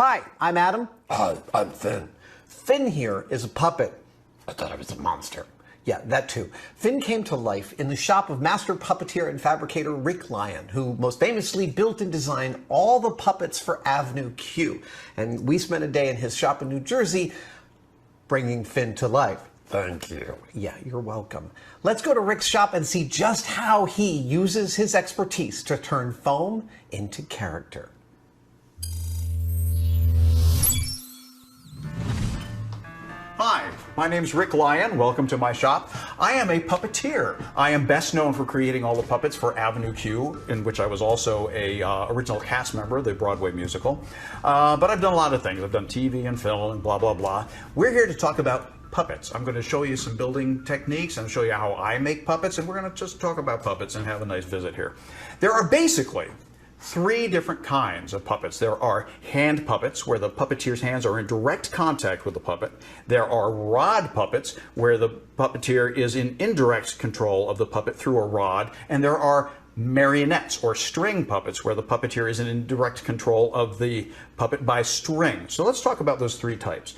Hi, I'm Adam. Hi, I'm Finn. Finn here is a puppet. I thought I was a monster. Yeah, that too. Finn came to life in the shop of master puppeteer and fabricator Rick Lyon, who most famously built and designed all the puppets for Avenue Q. And we spent a day in his shop in New Jersey bringing Finn to life. Thank you. Yeah, you're welcome. Let's go to Rick's shop and see just how he uses his expertise to turn foam into character. Hi, my name's Rick Lyon. Welcome to my shop. I am a puppeteer. I am best known for creating all the puppets for Avenue Q, in which I was also a original cast member of the Broadway musical. But I've done a lot of things. I've done TV and film and blah, blah, blah. We're here to talk about puppets. I'm going to show you some building techniques and show you how I make puppets, and we're going to just talk about puppets and have a nice visit here. There are basically three different kinds of puppets. There are hand puppets, where the puppeteer's hands are in direct contact with the puppet. There are rod puppets, where the puppeteer is in indirect control of the puppet through a rod. And there are marionettes, or string puppets, where the puppeteer is in indirect control of the puppet by string. So let's talk about those three types.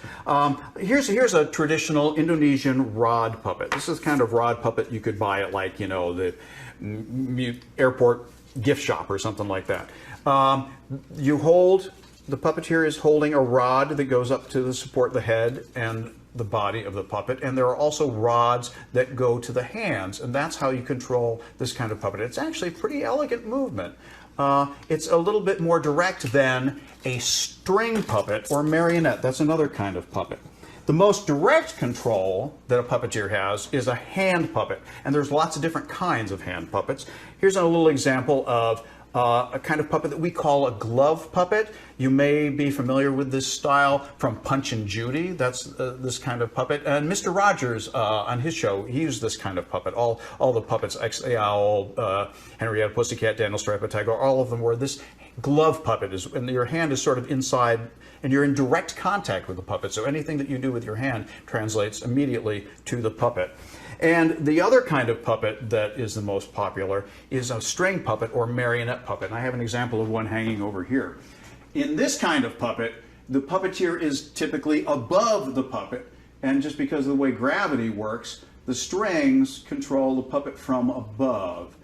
Here's a traditional Indonesian rod puppet. This is the kind of rod puppet you could buy at, like, you know, the airport gift shop or something like that. The puppeteer is holding a rod that goes up to support the head and the body of the puppet, and there are also rods that go to the hands, and that's how you control this kind of puppet. It's actually a pretty elegant movement. It's a little bit more direct than a string puppet or marionette. That's another kind of puppet. The most direct control that a puppeteer has is a hand puppet, and there's lots of different kinds of hand puppets. Here's a little example of a kind of puppet that we call a glove puppet. You may be familiar with this style from Punch and Judy. That's this kind of puppet. And Mr. Rogers, on his show, he used this kind of puppet. All the puppets, X-A Owl, Henrietta Pussycat, Daniel Stripe Tiger, all of them were this glove puppet, and your hand is sort of inside, and you're in direct contact with the puppet. So anything that you do with your hand translates immediately to the puppet. And the other kind of puppet that is the most popular is a string puppet or marionette puppet. And I have an example of one hanging over here. In this kind of puppet, the puppeteer is typically above the puppet. And just because of the way gravity works, the strings control the puppet from above.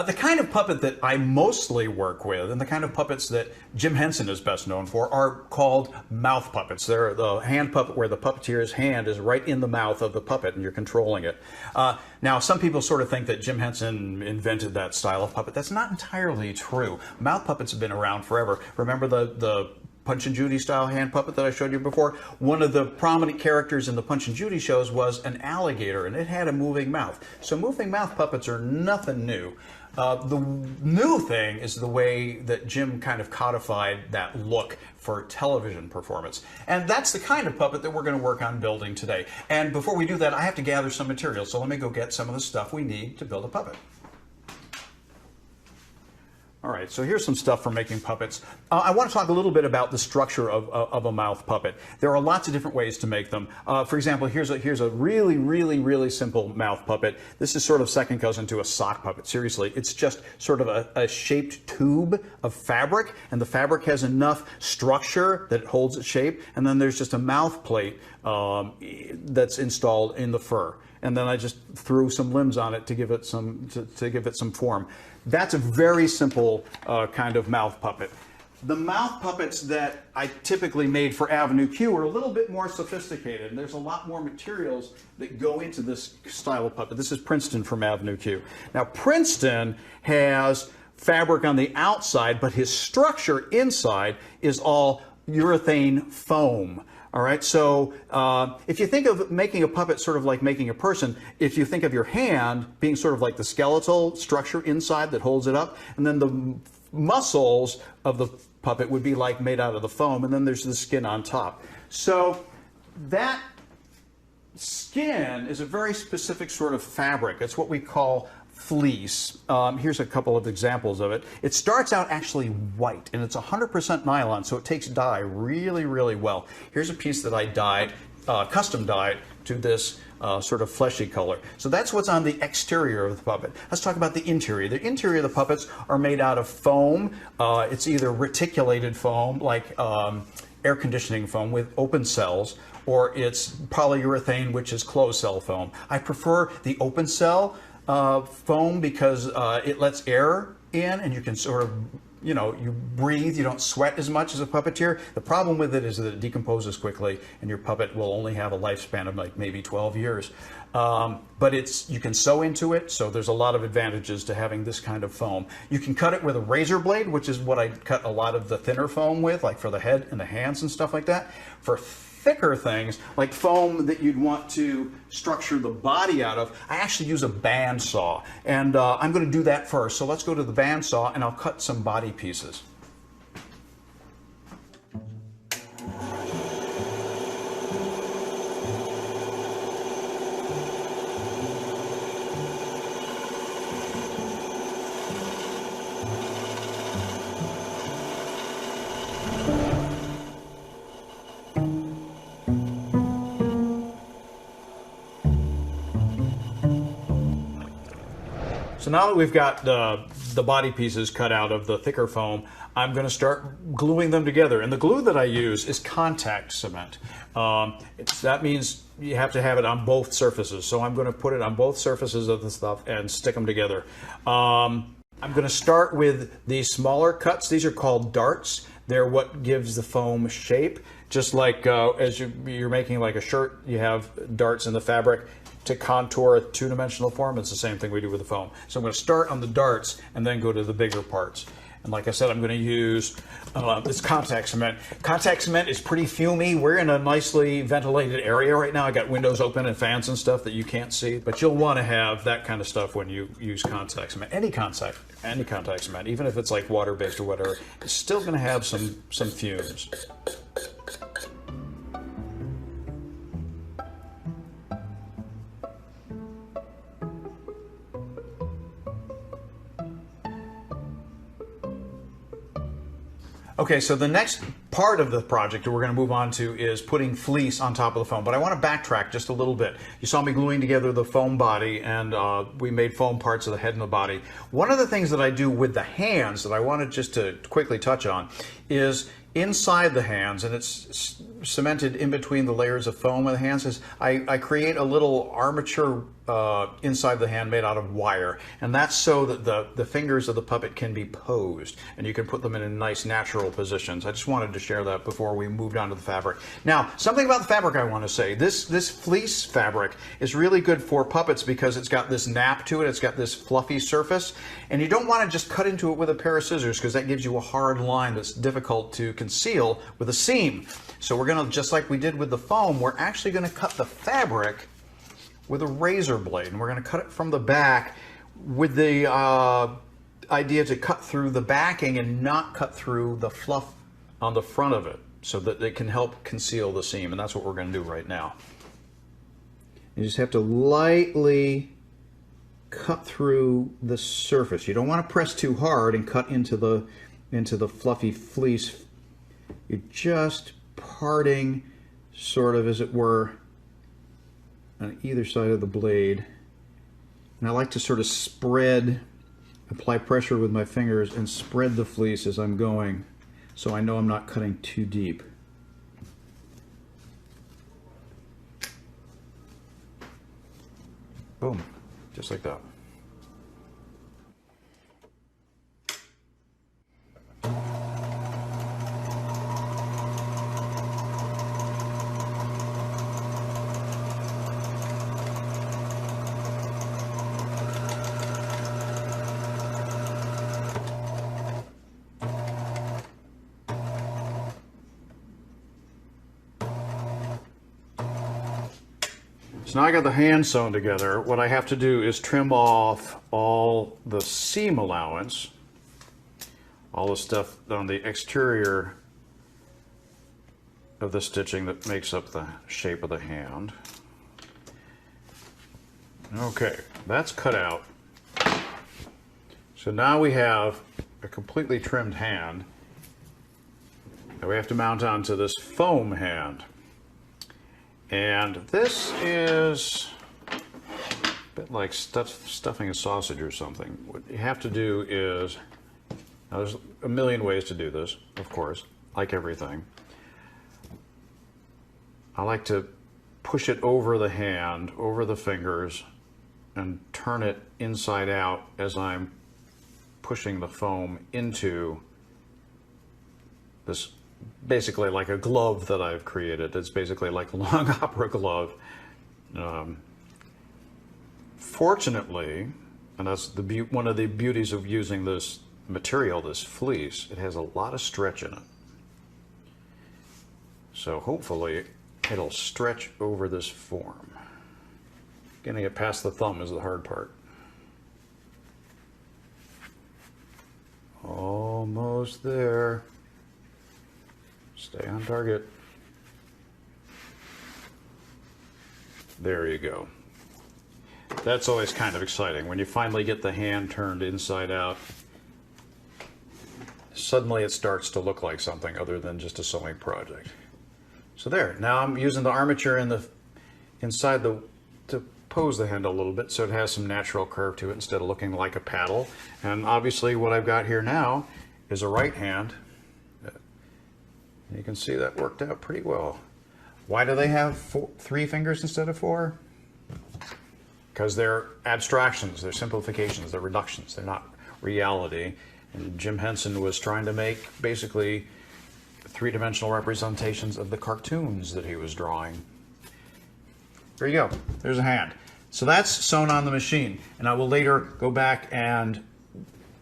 The kind of puppet that I mostly work with, and the kind of puppets that Jim Henson is best known for, are called mouth puppets. They're the hand puppet where the puppeteer's hand is right in the mouth of the puppet and you're controlling it. Now, some people sort of think that Jim Henson invented that style of puppet. That's not entirely true. Mouth puppets have been around forever. Remember the Punch and Judy style hand puppet that I showed you before? One of the prominent characters in the Punch and Judy shows was an alligator, and it had a moving mouth. So moving mouth puppets are nothing new. The new thing is the way that Jim kind of codified that look for television performance. And that's the kind of puppet that we're going to work on building today. And before we do that, I have to gather some materials. So let me go get some of the stuff we need to build a puppet. All right, so here's some stuff for making puppets. I want to talk a little bit about the structure of a mouth puppet. There are lots of different ways to make them. For example, here's a really simple mouth puppet. This is sort of second cousin to a sock puppet. Seriously, it's just sort of a shaped tube of fabric, and the fabric has enough structure that it holds its shape, and then there's just a mouth plate that's installed in the fur. And then I just threw some limbs on it to give it some form. That's a very simple kind of mouth puppet. The mouth puppets that I typically made for Avenue Q are a little bit more sophisticated, and there's a lot more materials that go into this style of puppet. This is Princeton from Avenue Q. Now, Princeton has fabric on the outside, but his structure inside is all urethane foam. All right, so if you think of making a puppet sort of like making a person, if you think of your hand being sort of like the skeletal structure inside that holds it up, and then the muscles of the puppet would be like made out of the foam, and then there's the skin on top. So that skin is a very specific sort of fabric. It's what we call fleece. Here's a couple of examples of it. It starts out actually white, and it's 100% nylon, so it takes dye really well. Here's a piece that I dyed, custom dyed to this sort of fleshy color. So that's what's on the exterior of the puppet. Let's talk about the interior. The interior of the puppets are made out of foam. It's either reticulated foam, like air conditioning foam with open cells, or it's polyurethane, which is closed cell foam. I prefer the open cell foam because it lets air in and you can sort of, you know, you breathe, you don't sweat as much as a puppeteer. The problem with it is that it decomposes quickly and your puppet will only have a lifespan of like maybe 12 years. But you can sew into it, so there's a lot of advantages to having this kind of foam. You can cut it with a razor blade, which is what I cut a lot of the thinner foam with, like for the head and the hands and stuff like that. For thicker things, like foam that you'd want to structure the body out of, I actually use a bandsaw. And I'm going to do that first. So let's go to the bandsaw and I'll cut some body pieces. So now that we've got the body pieces cut out of the thicker foam, I'm going to start gluing them together. And the glue that I use is contact cement. That means you have to have it on both surfaces. So I'm going to put it on both surfaces of the stuff and stick them together. I'm going to start with these smaller cuts. These are called darts. They're what gives the foam shape. Just like as you're making like a shirt, you have darts in the fabric to contour a two-dimensional form. It's the same thing we do with the foam. So I'm going to start on the darts and then go to the bigger parts. And like I said, I'm going to use this contact cement. Contact cement is pretty fumy. We're in a nicely ventilated area right now. I got windows open and fans and stuff that you can't see, but you'll want to have that kind of stuff when you use contact cement. Any contact cement, even if it's like water-based or whatever, it's still going to have some fumes. Okay, so the next part of the project that we're going to move on to is putting fleece on top of the foam. But I want to backtrack just a little bit. You saw me gluing together the foam body, and we made foam parts of the head and the body. One of the things that I do with the hands that I wanted just to quickly touch on is inside the hands, and it's cemented in between the layers of foam of the hands, is I create a little armature inside the hand made out of wire, and that's so that the fingers of the puppet can be posed and you can put them in nice natural positions. I just wanted to share that before we moved on to the fabric. Now, something about the fabric I want to say. This fleece fabric is really good for puppets because it's got this nap to it, it's got this fluffy surface, and you don't want to just cut into it with a pair of scissors because that gives you a hard line that's difficult to conceal with a seam. So we're going to, just like we did with the foam, we're actually going to cut the fabric with a razor blade, and we're going to cut it from the back with the idea to cut through the backing and not cut through the fluff on the front of it so that it can help conceal the seam, and that's what we're going to do right now. You just have to lightly cut through the surface. You don't want to press too hard and cut into the fluffy fleece. You're just parting, sort of as it were, on either side of the blade. And I like to sort of apply pressure with my fingers and spread the fleece as I'm going, so I know I'm not cutting too deep. Boom, just like that. So now I got the hand sewn together. What I have to do is trim off all the seam allowance, all the stuff on the exterior of the stitching that makes up the shape of the hand. Okay, that's cut out. So now we have a completely trimmed hand that we have to mount onto this foam hand. And this is a bit like stuffing a sausage or something. What you have to do is, now there's a million ways to do this, of course, like everything. I like to push it over the hand, over the fingers, and turn it inside out as I'm pushing the foam into this, basically like a glove that I've created. It's basically like a long opera glove. Fortunately, and that's one of the beauties of using this material, this fleece, it has a lot of stretch in it. So hopefully it'll stretch over this form. Getting it past the thumb is the hard part. Almost there. Stay on target. There you go. That's always kind of exciting when you finally get the hand turned inside out. Suddenly it starts to look like something other than just a sewing project. So there, now I'm using the armature inside to pose the handle a little bit so it has some natural curve to it instead of looking like a paddle. And obviously what I've got here now is a right hand. You can see that worked out pretty well. Why do they have 3 fingers instead of 4? Because they're abstractions, they're simplifications, they're reductions, they're not reality. And Jim Henson was trying to make basically 3-dimensional representations of the cartoons that he was drawing. There you go, there's a hand. So that's sewn on the machine, and I will later go back and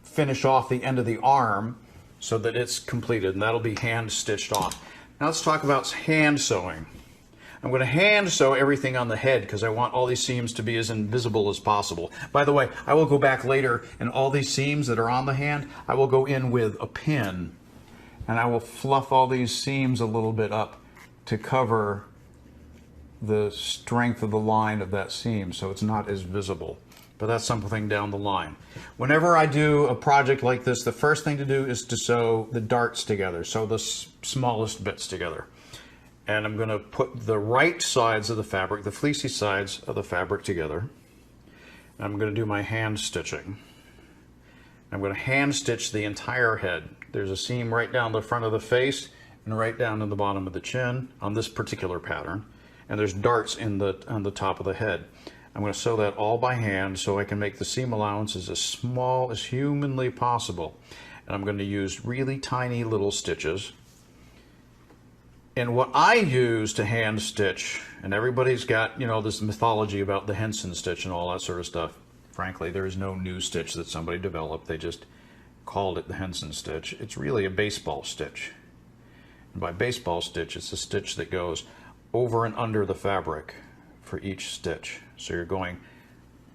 finish off the end of the arm so that it's completed, and that'll be hand stitched off. Now let's talk about hand sewing. I'm going to hand sew everything on the head because I want all these seams to be as invisible as possible. By the way, I will go back later and all these seams that are on the hand, I will go in with a pin and I will fluff all these seams a little bit up to cover the strength of the line of that seam so it's not as visible. But that's something down the line. Whenever I do a project like this, the first thing to do is to sew the darts together, sew the smallest bits together. And I'm going to put the right sides of the fabric, the fleecy sides of the fabric together. And I'm going to do my hand stitching. I'm going to hand stitch the entire head. There's a seam right down the front of the face and right down to the bottom of the chin on this particular pattern. And there's darts on the top of the head. I'm going to sew that all by hand so I can make the seam allowances as small as humanly possible. And I'm going to use really tiny little stitches. And what I use to hand stitch, and everybody's got, you know, this mythology about the Henson stitch and all that sort of stuff. Frankly, there is no new stitch that somebody developed. They just called it the Henson stitch. It's really a baseball stitch. And by baseball stitch, it's a stitch that goes over and under the fabric for each stitch. So you're going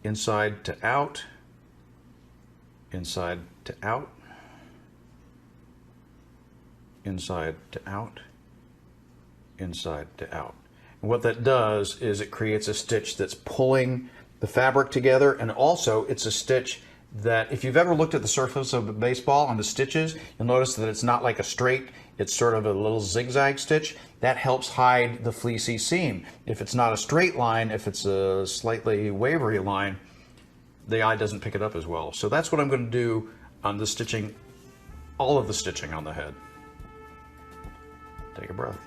inside to out, inside to out, inside to out, inside to out. And what that does is it creates a stitch that's pulling the fabric together, and also it's a stitch that, if you've ever looked at the surface of a baseball on the stitches, you'll notice that it's not like a straight, it's sort of a little zigzag stitch. That helps hide the fleecy seam. If it's not a straight line, if it's a slightly wavery line, the eye doesn't pick it up as well. So that's what I'm going to do on the stitching, all of the stitching on the head. Take a breath.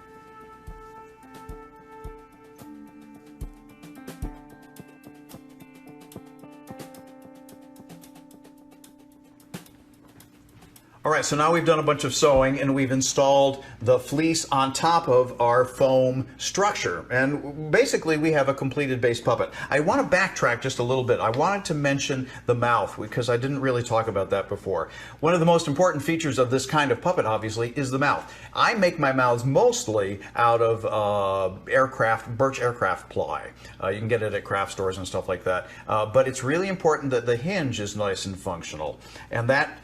All right, so now we've done a bunch of sewing and we've installed the fleece on top of our foam structure. And basically we have a completed base puppet. I want to backtrack just a little bit. I wanted to mention the mouth because I didn't really talk about that before. One of the most important features of this kind of puppet, obviously, is the mouth. I make my mouths mostly out of birch aircraft ply. You can get it at craft stores and stuff like that. But it's really important that the hinge is nice and functional. And that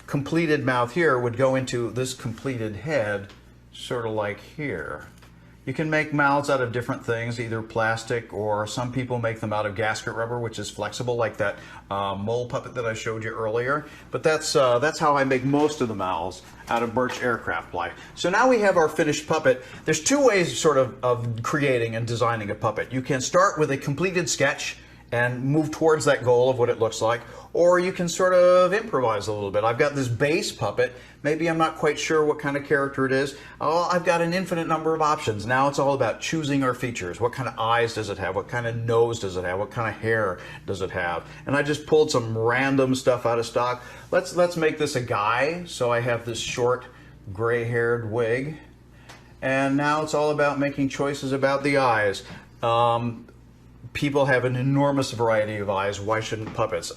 completed mouth here would go into this completed head, sort of like here. You can make mouths out of different things, either plastic or some people make them out of gasket rubber, which is flexible, like that mole puppet that I showed you earlier. But that's how I make most of the mouths, out of birch aircraft ply. So now we have our finished puppet. There's two ways sort of creating and designing a puppet. You can start with a completed sketch and move towards that goal of what it looks like, or you can sort of improvise a little bit. I've got this base puppet. Maybe I'm not quite sure what kind of character it is. Oh, I've got an infinite number of options. Now it's all about choosing our features. What kind of eyes does it have? What kind of nose does it have? What kind of hair does it have? And I just pulled some random stuff out of stock. Let's make this a guy. So I have this short gray-haired wig. And now it's all about making choices about the eyes. People have an enormous variety of eyes. Why shouldn't puppets?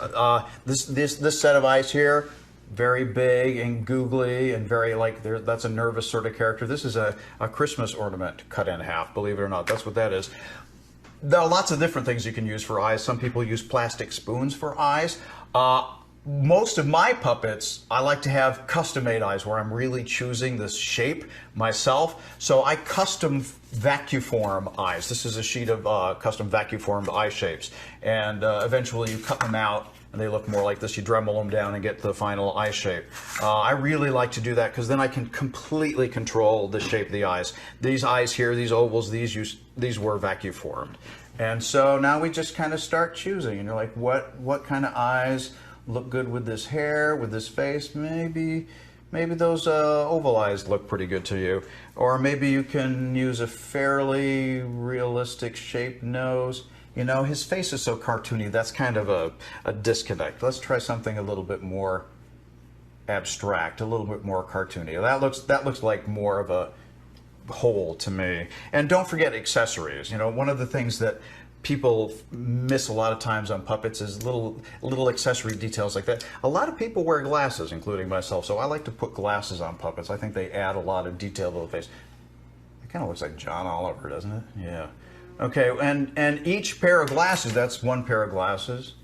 This set of eyes here, very big and googly and very that's a nervous sort of character. This is a Christmas ornament cut in half, believe it or not. That's what that is. There are lots of different things you can use for eyes. Some people use plastic spoons for eyes. Most of my puppets, I like to have custom-made eyes where I'm really choosing this shape myself. So I custom Vacuform eyes. This is a sheet of custom Vacuformed eye shapes. And eventually you cut them out and they look more like this. You Dremel them down and get the final eye shape. I really like to do that because then I can completely control the shape of the eyes. These eyes here, these ovals, these were Vacuformed. And so now we just kind of start choosing. And you're like, what kind of eyes look good with this hair, with this face? Maybe those oval eyes look pretty good to you. Or maybe you can use a fairly realistic shaped nose. You know, his face is so cartoony, that's kind of a disconnect. Let's try something a little bit more abstract, a little bit more cartoony. That looks like more of a whole to me. And don't forget accessories. You know, one of the things that people miss a lot of times on puppets is little accessory details like that. A lot of people wear glasses, including myself, so I like to put glasses on puppets. I think they add a lot of detail to the face. It kind of looks like John Oliver, doesn't it? Yeah. Okay, and each pair of glasses, that's one pair of glasses,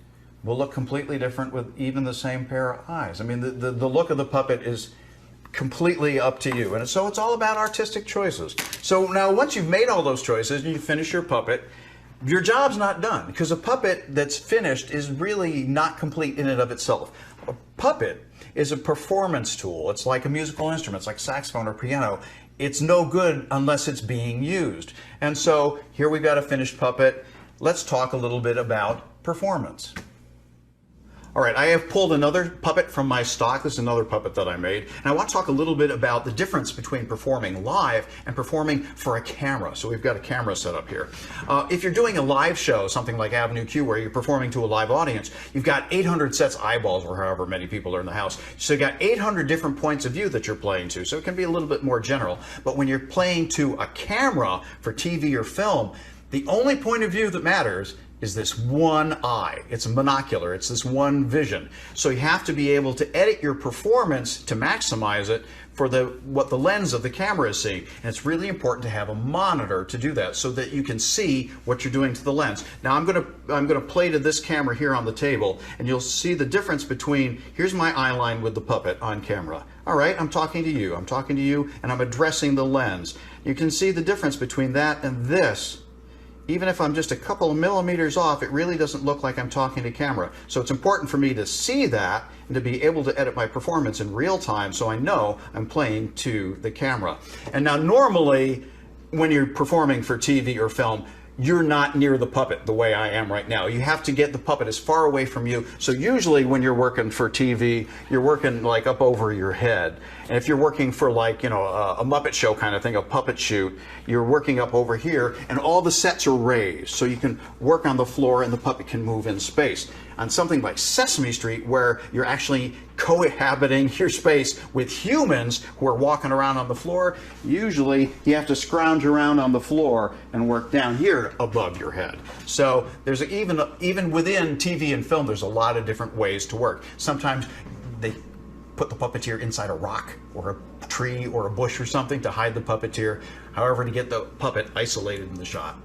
will look completely different with even the same pair of eyes. I mean, the look of the puppet is completely up to you. And so it's all about artistic choices. So now once you've made all those choices and you finish your puppet, your job's not done, because a puppet that's finished is really not complete in and of itself. A puppet is a performance tool. It's like a musical instrument. It's like saxophone or piano. It's no good unless it's being used. And so here we've got a finished puppet. Let's talk a little bit about performance. All right, I have pulled another puppet from my stock. This is another puppet that I made. And I want to talk a little bit about the difference between performing live and performing for a camera. So we've got a camera set up here. If you're doing a live show, something like Avenue Q, where you're performing to a live audience, you've got 800 sets of eyeballs, or however many people are in the house. So you've got 800 different points of view that you're playing to. So it can be a little bit more general. But when you're playing to a camera for TV or film, the only point of view that matters is this one eye. It's a monocular. It's this one vision. So you have to be able to edit your performance to maximize it for what the lens of the camera is seeing. And it's really important to have a monitor to do that so that you can see what you're doing to the lens. Now I'm gonna play to this camera here on the table, and you'll see the difference between, here's my eye line with the puppet on camera. All right, I'm talking to you, and I'm addressing the lens. You can see the difference between that and this. Even if I'm just a couple of millimeters off, it really doesn't look like I'm talking to camera. So it's important for me to see that and to be able to edit my performance in real time so I know I'm playing to the camera. And now normally, when you're performing for TV or film, you're not near the puppet the way I am right now. You have to get the puppet as far away from you. So usually when you're working for TV, you're working like up over your head. And if you're working for like, you know, a Muppet Show kind of thing, a puppet shoot, you're working up over here and all the sets are raised. So you can work on the floor and the puppet can move in space. On something like Sesame Street, where you're actually cohabiting your space with humans who are walking around on the floor, usually you have to scrounge around on the floor and work down here above your head. So there's even within TV and film, there's a lot of different ways to work. Sometimes they put the puppeteer inside a rock or a tree or a bush or something to hide the puppeteer, however, to get the puppet isolated in the shot.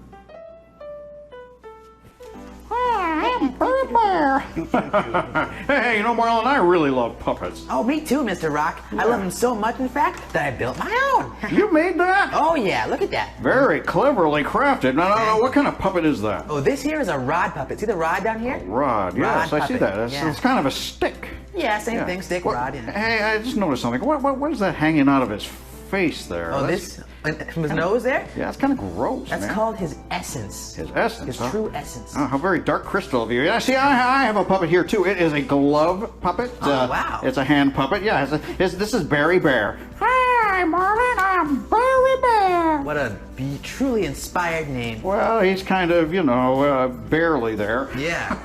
Hey, you know, Marlon, I really love puppets. Oh, me too, Mr. Rock. I love them so much, in fact, that I built my own. You made that? Oh, yeah, look at that. Very cleverly crafted. Now, what kind of puppet is that? Oh, this here is a rod puppet. See the rod down here? Rod, yes, Rod I see puppet, that. yeah. It's kind of a stick. Yeah, same thing, stick, What- rod. Yeah. Hey, I just noticed something. What is that hanging out of his face there? Oh, That's- this, his nose there? Yeah, it's kind of gross, That's man. called his essence. His essence, His huh? true essence. Oh, how very dark crystal of you. Yeah, see, I have a puppet here, too. It is a glove puppet. Oh, wow. It's a hand puppet. Yeah, this is Barry Bear. Hi, Marvin. I'm Barry Bear. What a truly inspired name. Well, he's kind of, barely there. Yeah.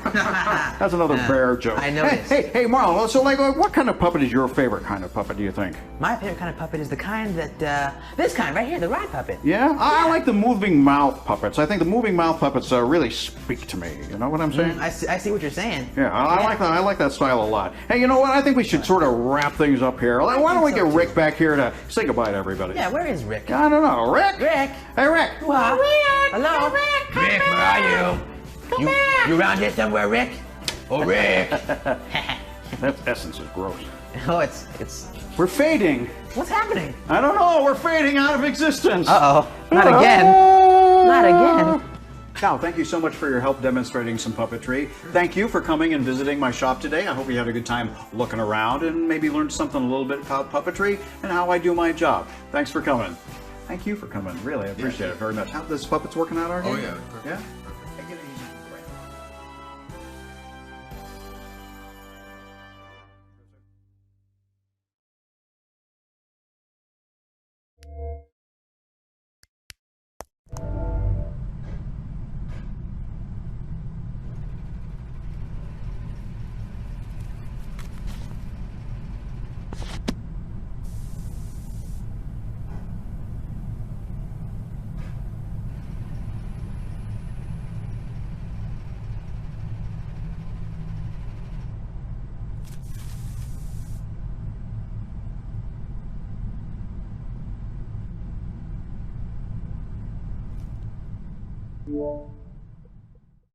That's another bear joke. I noticed. Hey, Marlon, so, what kind of puppet is your favorite kind of puppet, do you think? My favorite kind of puppet is the kind that, this kind right here, the rod puppet. Yeah? I like the moving mouth puppets. I think the moving mouth puppets really speak to me. You know what I'm saying? I see what you're saying. Yeah, I like that. I like that style a lot. Hey, you know what? I think we should sort of wrap things up here. Why don't we get Rick back here to say goodbye to everybody? Yeah, where is Rick? I don't know. Rick? Rick? Hey, Rick. What? Rick! Hello? Rick, where are you? Come back! You around here somewhere, Rick? Oh, Rick! That essence is gross. Oh, it's... We're fading. What's happening? I don't know. We're fading out of existence. Uh-oh. Not again. Not again. Cal, thank you so much for your help demonstrating some puppetry. Thank you for coming and visiting my shop today. I hope you had a good time looking around and maybe learned something a little bit about puppetry and how I do my job. Thanks for coming. Thank you for coming. Really, I appreciate it very much. How this puppet's working out, Artie? Oh, yeah. Yeah? Take it easy. Yeah.